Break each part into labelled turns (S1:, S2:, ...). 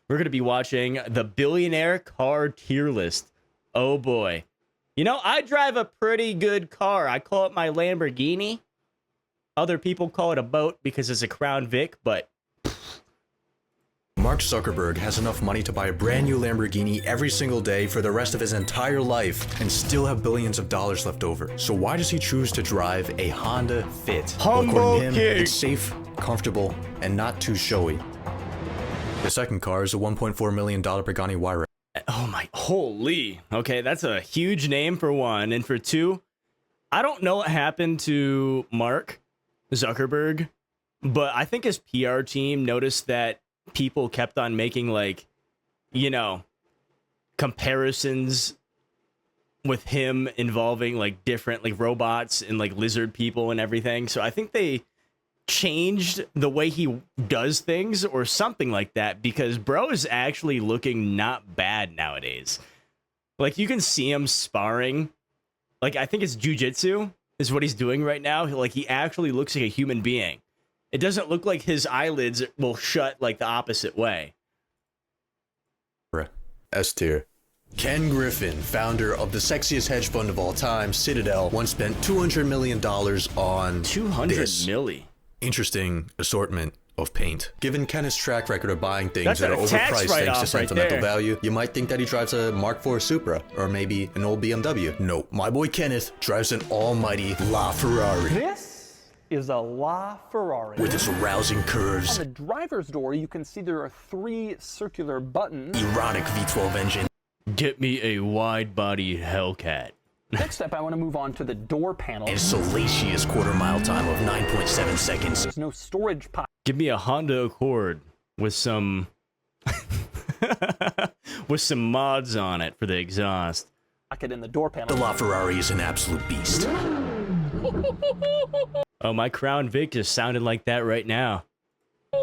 S1: we're going to be watching the Billionaire car tier list. Oh boy. You know, I drive a pretty good car. I call it my Lamborghini. Other people call it a boat because it's a Crown Vic, but
S2: Mark Zuckerberg has enough money to buy a brand new Lamborghini every single day for the rest of his entire life and still have billions of dollars left over. So why does he choose to drive a Honda Fit? Well, according to him, it's safe, comfortable, and not too showy. The second car is a $1.4 million Pagani Huayra.
S1: oh my, holy. Okay, that's a huge name for one. And for two, I don't know what happened to Mark Zuckerberg, but I think his PR team noticed that people kept on making, like, you know, comparisons with him involving like different like robots and like lizard people and everything. So I think they changed the way he does things or something like that, because bro is actually looking not bad nowadays. Like, you can see him sparring. Like, I think it's jujitsu is what he's doing right now. Like, he actually looks like a human being. It doesn't look like his eyelids will shut like the opposite way.
S2: S tier. Ken Griffin, founder of the sexiest hedge fund of all time, Citadel, once spent $200 million on
S1: 200
S2: this
S1: milli.
S2: interesting assortment of paint. Given Kenneth's track record of buying things
S1: That's
S2: that are
S1: a tax
S2: overpriced thanks to
S1: write-off right
S2: sentimental
S1: there.
S2: value, you might think that he drives a Mark IV Supra or maybe an old BMW. No, my boy Kenneth drives an almighty LaFerrari.
S3: This is a LaFerrari.
S2: With its rousing curves,
S3: On the driver's door, you can see there are 3 circular buttons.
S2: erotic V12 engine,
S1: Get me a wide-body Hellcat.
S3: Next up, I want to move on to the door panel.
S2: and salacious quarter-mile time of 9.7 seconds.
S3: There's no storage
S1: Give me a Honda Accord with some with some mods on it for the exhaust.
S3: pocket in the door panel.
S2: The LaFerrari is an absolute beast.
S1: Oh, my Crown Vic just sounded like that right now.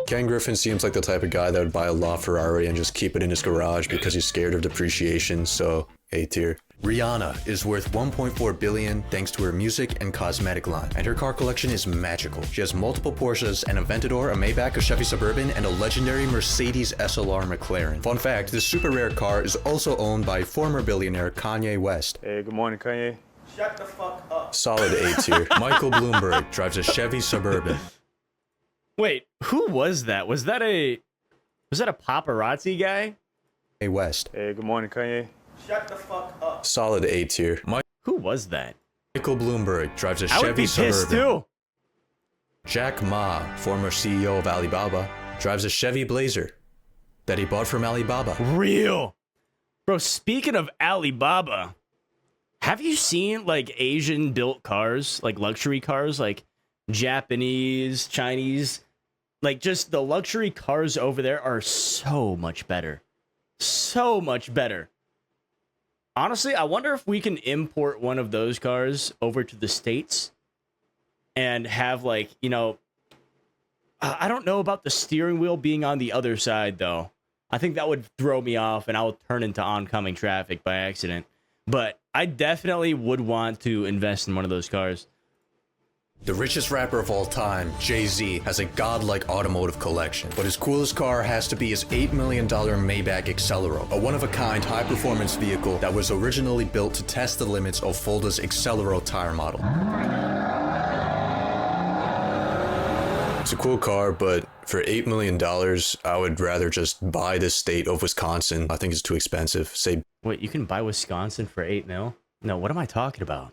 S2: Ken Griffin seems like the type of guy that would buy a LaFerrari and just keep it in his garage because he's scared of depreciation, so A tier. Rihanna is worth $1.4 billion thanks to her music and cosmetic line, and her car collection is magical. She has multiple Porsches, an Aventador, a Maybach, a Chevy Suburban, and a legendary Mercedes SLR McLaren. Fun fact, this super rare car is also owned by former billionaire Kanye West.
S4: Hey, good morning, Kanye.
S1: Shut the fuck up.
S2: Solid A tier. Michael Bloomberg drives a Chevy Suburban.
S1: Wait, who was that? Was that a paparazzi guy?
S2: Kanye West.
S4: Hey, good morning, Kanye.
S1: Shut the fuck up.
S2: Solid A tier.
S1: Who was that?
S2: Michael Bloomberg drives a
S1: I would
S2: Chevy
S1: be pissed
S2: Suburban.
S1: too.
S2: Jack Ma, former CEO of Alibaba, drives a Chevy Blazer that he bought from Alibaba.
S1: Real. Bro, speaking of Alibaba, have you seen like Asian built cars, like luxury cars, like Japanese, Chinese? Like, just the luxury cars over there are so much better. So much better. Honestly, I wonder if we can import one of those cars over to the States and have, like, you know, I don't know about the steering wheel being on the other side, though. I think that would throw me off and I would turn into oncoming traffic by accident. But I definitely would want to invest in one of those cars.
S2: The richest rapper of all time, Jay-Z, has a godlike automotive collection, but his coolest car has to be his $8 million Maybach Accelero, a one-of-a-kind high-performance vehicle that was originally built to test the limits of Fulda's Accelero tire model. It's a cool car, but for $8 million, I would rather just buy the state of Wisconsin. I think it's too expensive. Say
S1: Wait, you can buy Wisconsin for 8 mil? No, what am I talking about?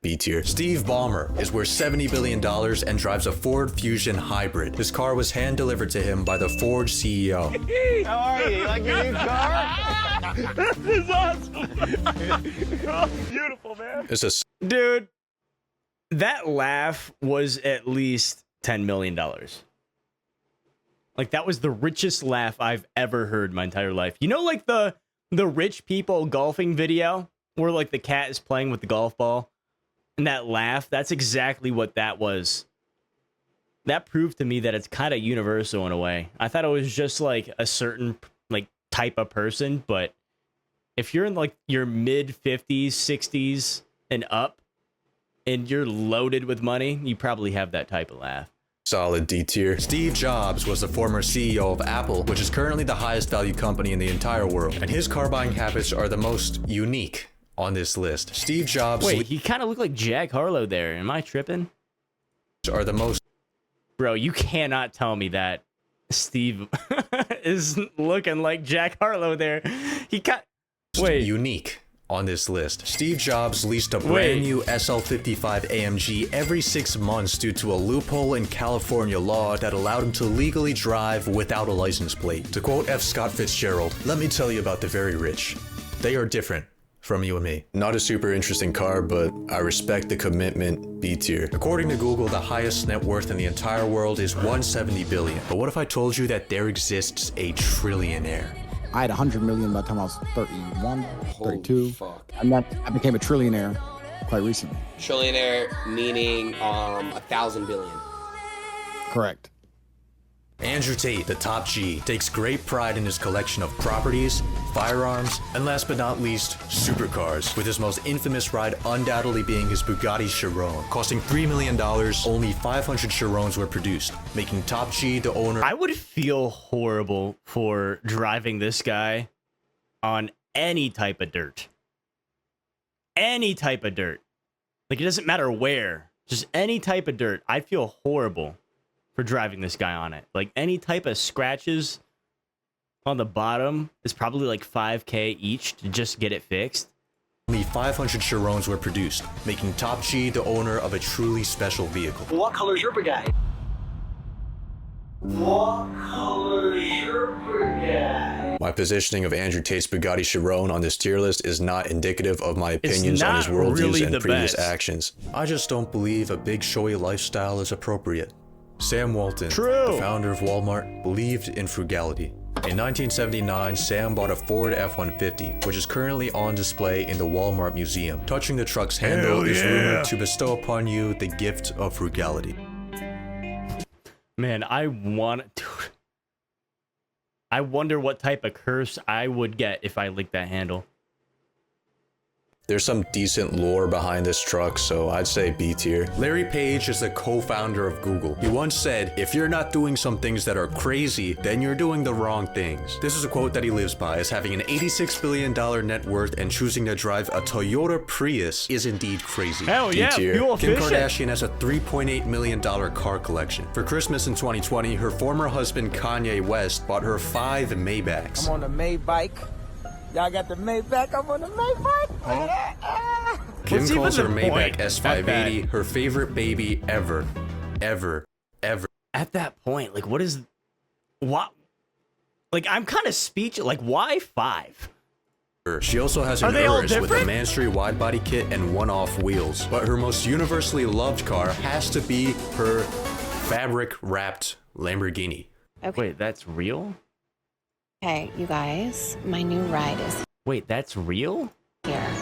S2: B tier. Steve Ballmer is worth $70 billion and drives a Ford Fusion Hybrid. This car was hand-delivered to him by the Ford CEO.
S5: How are you? You like your new car?
S4: This is awesome. Oh, beautiful, man.
S2: It's a
S1: Dude, that laugh was at least $10 million. Like, that was the richest laugh I've ever heard my entire life. You know, like the rich people golfing video where like the cat is playing with the golf ball and that laugh, that's exactly what that was. That proved to me that it's kind of universal in a way. I thought it was just like a certain like type of person, but if you're in like your mid 50s, 60s and up and you're loaded with money, you probably have that type of laugh.
S2: Solid D tier. Steve Jobs was the former CEO of Apple, which is currently the highest value company in the entire world, and his car buying habits are the most unique on this list. Steve Jobs.
S1: Wait, he kind of looked like Jack Harlow there. Am I tripping?
S2: Are the most.
S1: Bro, you cannot tell me that Steve is looking like Jack Harlow there. He got. Wait.
S2: Unique on this list. Steve Jobs leased a brand new SL55 AMG every 6 months due to a loophole in California law that allowed him to legally drive without a license plate. To quote F. Scott Fitzgerald, "Let me tell you about the very rich. They are different from you and me." Not a super interesting car, but I respect the commitment. B tier. According to Google, the highest net worth in the entire world is 170 billion. But what if I told you that there exists a trillionaire?
S6: I had 100 million by the time I was 31, 32. And I became a trillionaire quite recently.
S7: Trillionaire meaning 1,000 billion.
S6: Correct.
S2: Andrew Tate, the top G, takes great pride in his collection of properties, firearms, and last but not least, supercars, with his most infamous ride undoubtedly being his Bugatti Chiron. Costing $3 million, only 500 Chirons were produced, making top G the owner.
S1: I would feel horrible for driving this guy on any type of dirt. Any type of dirt. Like, it doesn't matter where. Just any type of dirt. I'd feel horrible for driving this guy on it. Like, any type of scratches on the bottom is probably like 5K each to just get it fixed.
S2: Only 500 Chirons were produced, making Top G the owner of a truly special vehicle.
S8: What color's your Bugatti? What color's your Bugatti?
S2: My positioning of Andrew Tate's Bugatti Chiron on this tier list is not indicative of my opinions on his worldviews
S1: really
S2: and
S1: the
S2: previous
S1: best.
S2: actions. I just don't believe a big showy lifestyle is appropriate. Sam Walton,
S1: True.
S2: the founder of Walmart, believed in frugality. In 1979, Sam bought a Ford F-150, which is currently on display in the Walmart Museum. Touching the truck's handle is rumored to bestow upon you the gift of frugality.
S1: Man, I wonder what type of curse I would get if I licked that handle.
S2: There's some decent lore behind this truck, so I'd say B tier. Larry Page is the co-founder of Google. He once said, "If you're not doing some things that are crazy, then you're doing the wrong things." This is a quote that he lives by, as having an $86 billion net worth and choosing to drive a Toyota Prius is indeed crazy.
S1: Hell
S2: D
S1: yeah,
S2: tier.
S1: fuel
S2: Kim
S1: efficient.
S2: Kardashian has a $3.8 million car collection. For Christmas in 2020, her former husband Kanye West bought her 5 Maybachs.
S9: I'm on the Maybach. Y'all got the Maybach. I'm on the Maybach.
S2: Kim
S1: What's
S2: calls her
S1: even the
S2: Maybach
S1: point
S2: S580 her favorite baby ever.
S1: At that point, like, what is... What? Like, I'm kind of speechless. Like, why 5?
S2: She also has
S1: Are
S2: an
S1: they all
S2: Urus with a
S1: different?
S2: Mansory wide body kit and one-off wheels. But her most universally loved car has to be her fabric-wrapped Lamborghini.
S10: Okay.
S1: Wait, that's real?
S10: Okay, you guys, my new ride is
S1: Wait, that's real?
S10: here.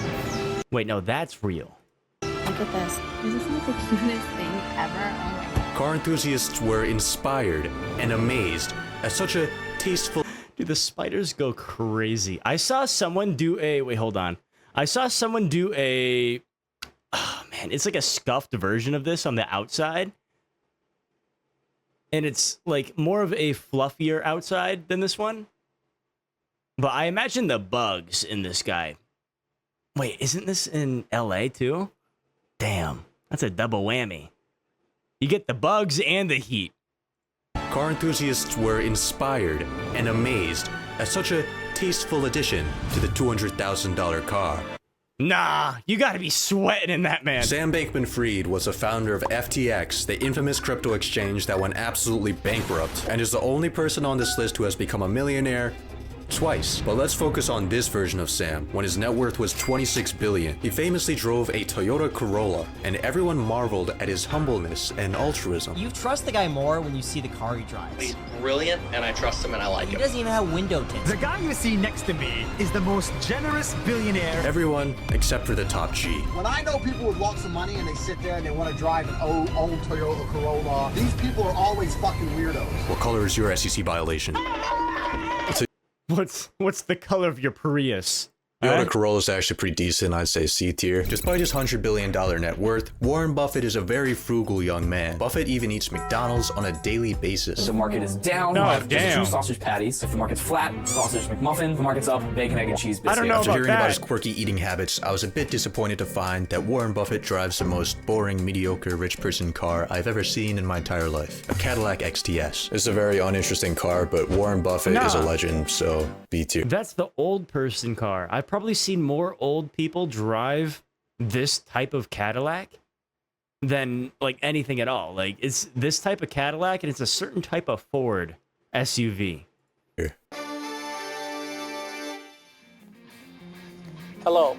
S1: Wait, no, that's real.
S10: Look at this.
S11: This is like the cutest thing ever. Oh my god.
S2: Car enthusiasts were inspired and amazed at such a tasteful...
S1: Dude, the spiders go crazy. I saw someone do a... Wait, hold on. I saw someone do a... Oh, man, it's like a scuffed version of this on the outside. And it's like more of a fluffier outside than this one. But I imagine the bugs in this guy. Wait, isn't this in LA too? Damn, that's a double whammy. You get the bugs and the heat.
S2: Car enthusiasts were inspired and amazed at such a tasteful addition to the $200,000 car.
S1: Nah, you gotta be sweating in that, man.
S2: Sam Bankman-Fried was the founder of FTX, the infamous crypto exchange that went absolutely bankrupt, and is the only person on this list who has become a millionaire twice. But let's focus on this version of Sam. When his net worth was $26 billion, he famously drove a Toyota Corolla, and everyone marveled at his humbleness and altruism.
S12: You trust the guy more when you see the car he drives.
S7: He's brilliant, and I trust him, and I like
S12: He
S7: him.
S12: doesn't even have window tints.
S8: The guy you see next to me is the most generous billionaire.
S2: Everyone except for the top G.
S9: When I know people with lots of money and they sit there and they want to drive an old Toyota Corolla, these people are always fucking weirdos.
S2: What color is your SEC violation?
S1: What's the color of your Prius?
S2: Toyota Corolla is actually pretty decent. I'd say C tier. Despite his $100 billion net worth, Warren Buffett is a very frugal young man. Buffett even eats McDonald's on a daily basis.
S13: If the market is down, two sausage patties. If the market's flat, sausage McMuffin. If the market's up, bacon, egg, and cheese biscuit.
S1: I don't know
S2: After
S1: about
S2: hearing
S1: that.
S2: about his quirky eating habits, I was a bit disappointed to find that Warren Buffett drives the most boring, mediocre rich person car I've ever seen in my entire life. A Cadillac XTS. It's a very uninteresting car, but Warren Buffett is a legend, so B tier.
S1: That's the old person car. I've probably seen more old people drive this type of Cadillac than like anything at all. Like it's this type of Cadillac and it's a certain type of Ford SUV.
S2: Here.
S14: Hello,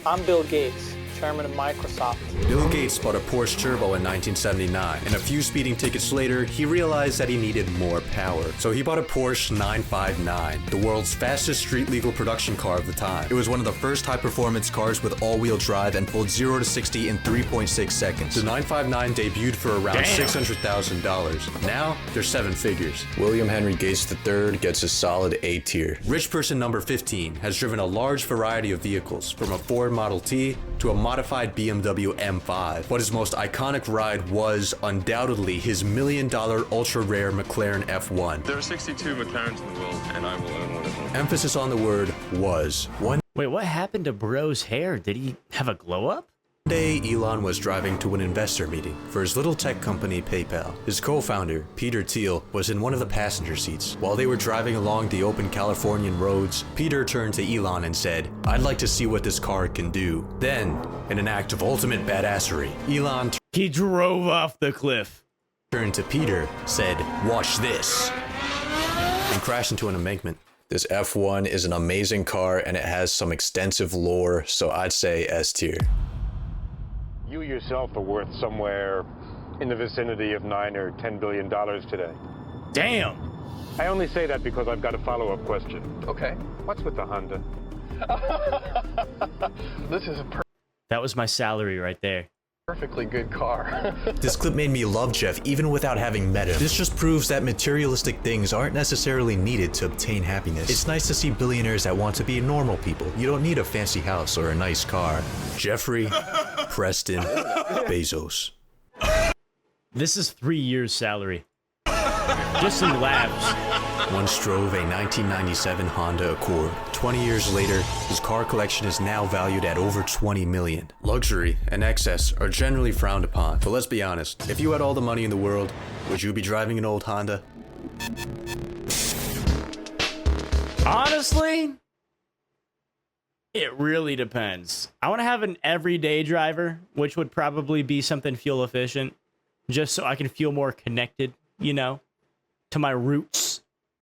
S14: I'm Bill Gates, chairman of Microsoft.
S2: Bill Gates bought a Porsche Turbo in 1979, and a few speeding tickets later, he realized that he needed more power. So he bought a Porsche 959, the world's fastest street-legal production car of the time. It was one of the first high-performance cars with all-wheel drive and pulled 0 to 60 in 3.6 seconds. The 959 debuted for around $600,000. Now, they're 7 figures. William Henry Gates III gets a solid A tier. Rich person number 15 has driven a large variety of vehicles, from a Ford Model T to a modified BMW M5, but his most iconic ride was undoubtedly his $1 million ultra-rare McLaren F1.
S4: There are 62 McLarens in the world, and I will own one of them.
S2: Emphasis on the word was. One
S1: Wait, what happened to bro's hair? Did he have a glow up?
S2: day, Elon was driving to an investor meeting for his little tech company PayPal. His co-founder, Peter Thiel, was in one of the passenger seats. While they were driving along the open Californian roads, Peter turned to Elon and said, "I'd like to see what this car can do." Then, in an act of ultimate badassery, Elon
S1: He drove off the cliff.
S2: turned to Peter, said, "Watch this," and crashed into an embankment. This F1 is an amazing car and it has some extensive lore, so I'd say S tier.
S15: You yourself are worth somewhere in the vicinity of $9 or $10 billion today.
S1: Damn.
S15: I only say that because I've got a follow-up question.
S13: Okay.
S15: What's with the Honda?
S13: This is a
S1: That was my salary right there.
S13: perfectly good car.
S2: This clip made me love Jeff even without having met him. This just proves that materialistic things aren't necessarily needed to obtain happiness. It's nice to see billionaires that want to be normal people. You don't need a fancy house or a nice car. Jeffrey Preston Bezos.
S1: This is 3 years' salary. Just some labs.
S2: Once drove a 1997 Honda Accord. 20 years later, his car collection is now valued at over 20 million. Luxury and excess are generally frowned upon, but let's be honest, if you had all the money in the world, would you be driving an old Honda?
S1: Honestly, it really depends. I want to have an everyday driver, which would probably be something fuel efficient, just so I can feel more connected, you know, to my roots.